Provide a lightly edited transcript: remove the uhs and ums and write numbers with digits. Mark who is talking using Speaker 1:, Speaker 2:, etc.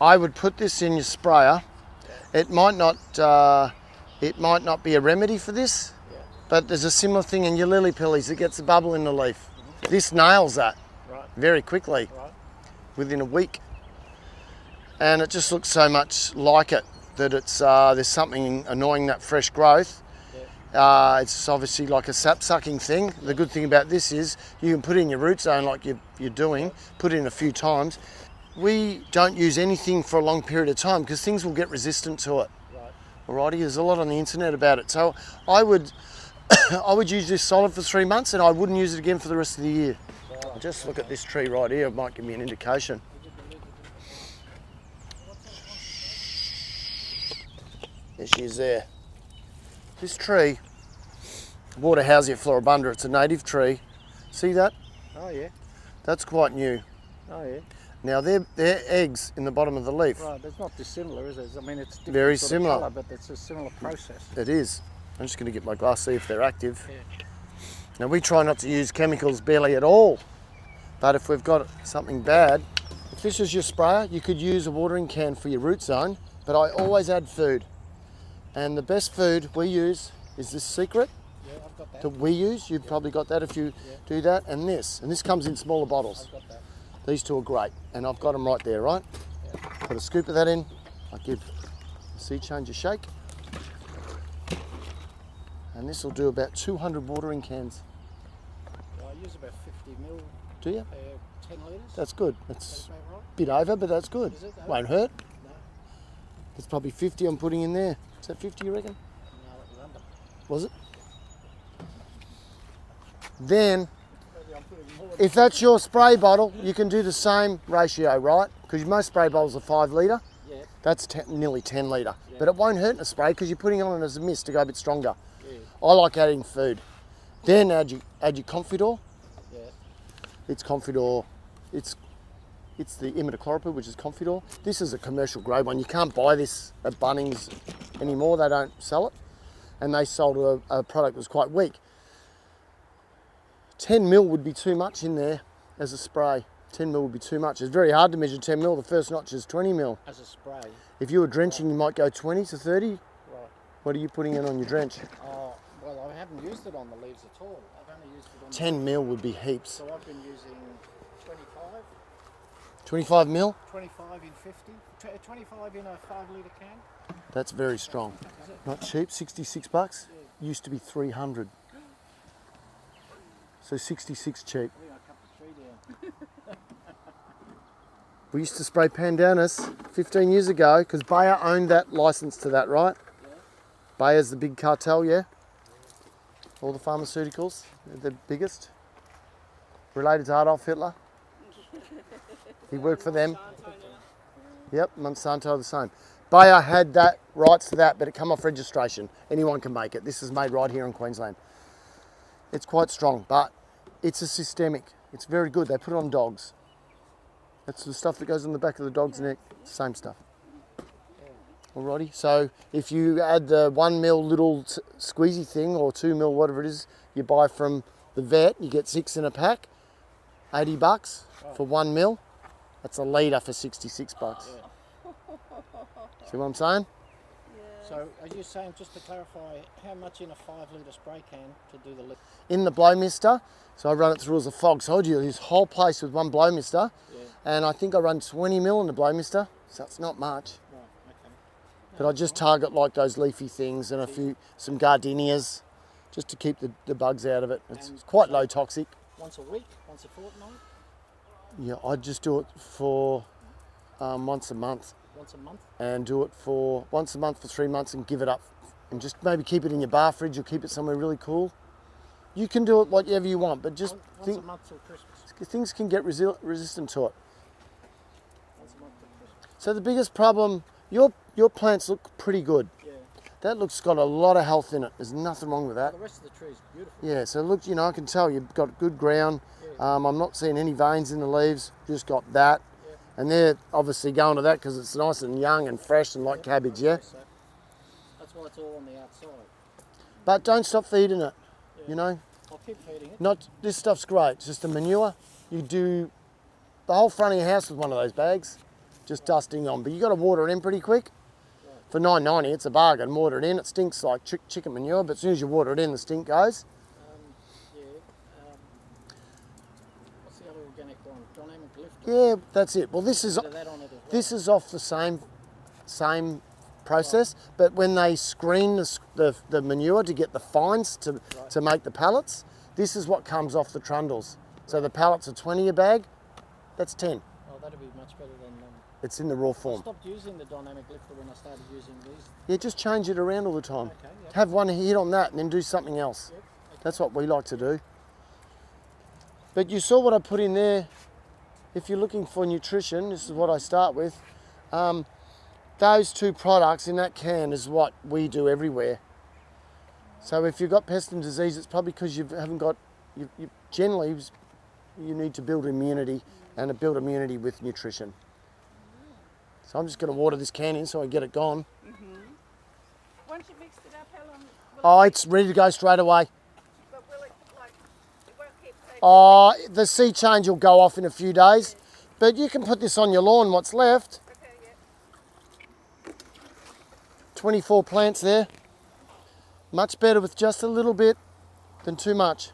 Speaker 1: I would put this in your sprayer. It might not be a remedy for this, but there's a similar thing in your lily pillies. It gets a bubble in the leaf. This nails that very quickly, within a week. And it just looks so much like it that it's there's something annoying that fresh growth. It's obviously like a sap-sucking thing. The good thing about this is you can put it in your root zone like you're doing, put it in a few times. We don't use anything for a long period of time because things will get resistant to it. Alrighty, there's a lot on the internet about it. So I would use this solid for 3 months and I wouldn't use it again for the rest of the year. Just look at this tree right here, it might give me an indication. There she is there. This tree, Waterhousia floribunda, it's a native tree. See that?
Speaker 2: Oh yeah.
Speaker 1: That's quite new.
Speaker 2: Oh yeah.
Speaker 1: Now they're eggs in the bottom of the leaf.
Speaker 2: Right, it's not dissimilar, is it? I mean, it's different
Speaker 1: very
Speaker 2: sort
Speaker 1: similar,
Speaker 2: of colour, but it's a similar process.
Speaker 1: It is. I'm just going to get my glass, see if they're active.
Speaker 2: Yeah.
Speaker 1: Now we try not to use chemicals barely at all, but if we've got something bad, if this was your sprayer, you could use a watering can for your root zone, but I always add food. And the best food we use is this Secret
Speaker 2: I've got that.
Speaker 1: that we use. You've probably got that if you do that, and this comes in smaller bottles.
Speaker 2: I've got that.
Speaker 1: These two are great, and I've got them right there, right? Put a scoop of that in. I give the seed change a shake. And this will do about 200 watering cans.
Speaker 2: Well, I use about 50 mil.
Speaker 1: Do you?
Speaker 2: 10 litres.
Speaker 1: That's good. It's
Speaker 2: about right.
Speaker 1: a bit over, but that's good.
Speaker 2: Is it?
Speaker 1: Won't hurt.
Speaker 2: No.
Speaker 1: It's probably 50 I'm putting in there. Is that 50 you reckon?
Speaker 2: No, it was under.
Speaker 1: Was it? Then,
Speaker 2: Maybe I'm putting more.
Speaker 1: if that's your spray bottle, you can do the same ratio, right? Because most spray bottles are 5 litre.
Speaker 2: Yeah.
Speaker 1: That's nearly 10 litre. But it won't hurt in a spray because you're putting it on as a mist to go a bit stronger.
Speaker 2: Yeah.
Speaker 1: I like adding food. Then add your Confidor.
Speaker 2: Yeah.
Speaker 1: It's Confidor. It's the Imidacloprid, which is Confidor. This is a commercial grade one. You can't buy this at Bunnings anymore. They don't sell it. And they sold a product that was quite weak. 10 mil would be too much in there as a spray. 10 mil would be too much. It's very hard to measure 10 mil. The first notch is 20 mil.
Speaker 2: As a spray.
Speaker 1: If you were drenching, you might go 20 to 30.
Speaker 2: Right.
Speaker 1: What are you putting in on your drench?
Speaker 2: Oh, well, I haven't used it on the leaves at all. I've only used it on
Speaker 1: 10 mil would be heaps.
Speaker 2: So I've been using 25.
Speaker 1: 25 mil?
Speaker 2: 25 in 50. 25 in a 5 litre can.
Speaker 1: That's very strong.
Speaker 2: Is it?
Speaker 1: Not cheap, 66 bucks. Used to be 300. So 66 cheap.
Speaker 2: I think I cut the tree down.
Speaker 1: We used to spray pandanus 15 years ago because Bayer owned that license to that, right?
Speaker 2: Yeah.
Speaker 1: Bayer's the big cartel, yeah? All the pharmaceuticals, they're the biggest. Related to Adolf Hitler. He worked for them. Yep, Monsanto the same. Bayer had that rights to that, but it come off registration. Anyone can make it. This is made right here in Queensland. It's quite strong, but it's a systemic. It's very good. They put it on dogs. That's the stuff that goes on the back of the dog's neck. Same stuff. Alrighty, so if you add the 1 mil little squeezy thing or 2 mil, whatever it is, you buy from the vet, you get 6 in a pack, 80 bucks for 1 mil. That's a litre for 66 bucks. See what I'm saying?
Speaker 2: So are you saying, just to clarify, how much in a 5 litre spray can to do the lick?
Speaker 1: In the blow mister, so I run it through as a fog. So I do this whole place with one blow mister, and I think I run 20 mil in the blow mister, so it's not much.
Speaker 2: Right, okay.
Speaker 1: But I just target like those leafy things and some gardenias, just to keep the bugs out of it. It's quite low toxic.
Speaker 2: Once a week, once a fortnight?
Speaker 1: Yeah, I just do it for once a month.
Speaker 2: Once a month?
Speaker 1: And do it for once a month for 3 months and give it up. And just maybe keep it in your bar fridge or keep it somewhere really cool. You can do it whatever you want, but just
Speaker 2: once a month till Christmas.
Speaker 1: Things can get resistant to it.
Speaker 2: Once a month till Christmas.
Speaker 1: So the biggest problem, your plants look pretty good.
Speaker 2: Yeah.
Speaker 1: That looks got a lot of health in it. There's nothing wrong with that.
Speaker 2: The rest of the tree is beautiful.
Speaker 1: Yeah, so look, I can tell you've got good ground. I'm not seeing any veins in the leaves, just got that. And they're obviously going to that because it's nice and young and fresh and like cabbage, yeah?
Speaker 2: So that's why it's all on the outside.
Speaker 1: But don't stop feeding it, you know?
Speaker 2: I'll keep feeding it.
Speaker 1: This stuff's great, it's just a manure. You do the whole front of your house with one of those bags. just dusting on. But you got to water it in pretty quick. For $9.90, it's a bargain. Water it in. It stinks like chicken manure, but as soon as you water it in, the stink goes.
Speaker 2: What's the other organic one? Dynamic lift?
Speaker 1: Yeah, that's it. Well, this is
Speaker 2: That on it as well.
Speaker 1: this is off the same process, but when they screen the manure to get the fines to make the pallets, this is what comes off the trundles. So the pallets are 20 a bag. That's 10.
Speaker 2: Oh, that'd be much better than.
Speaker 1: It's in the raw
Speaker 2: I
Speaker 1: form.
Speaker 2: stopped using the dynamic lifter when I started using these.
Speaker 1: Yeah, just change it around all the time.
Speaker 2: Okay, yep.
Speaker 1: Have one hit on that and then do something else.
Speaker 2: Yep, okay.
Speaker 1: That's what we like to do. But you saw what I put in there. If you're looking for nutrition, this is what I start with. Those two products in that can is what we do everywhere. So if you've got pest and disease, it's probably because you haven't got, generally you need to build immunity and build immunity with nutrition. So I'm just going to water this can in so I get it gone.
Speaker 3: Once you mixed it up, how long?
Speaker 1: Oh, it's ready to go straight away.
Speaker 3: But will it, like, it won't keep taking?
Speaker 1: Oh, the sea change will go off in a few days. But you can put this on your lawn, what's left.
Speaker 3: Okay, yeah.
Speaker 1: 24 plants there. Much better with just a little bit than too much.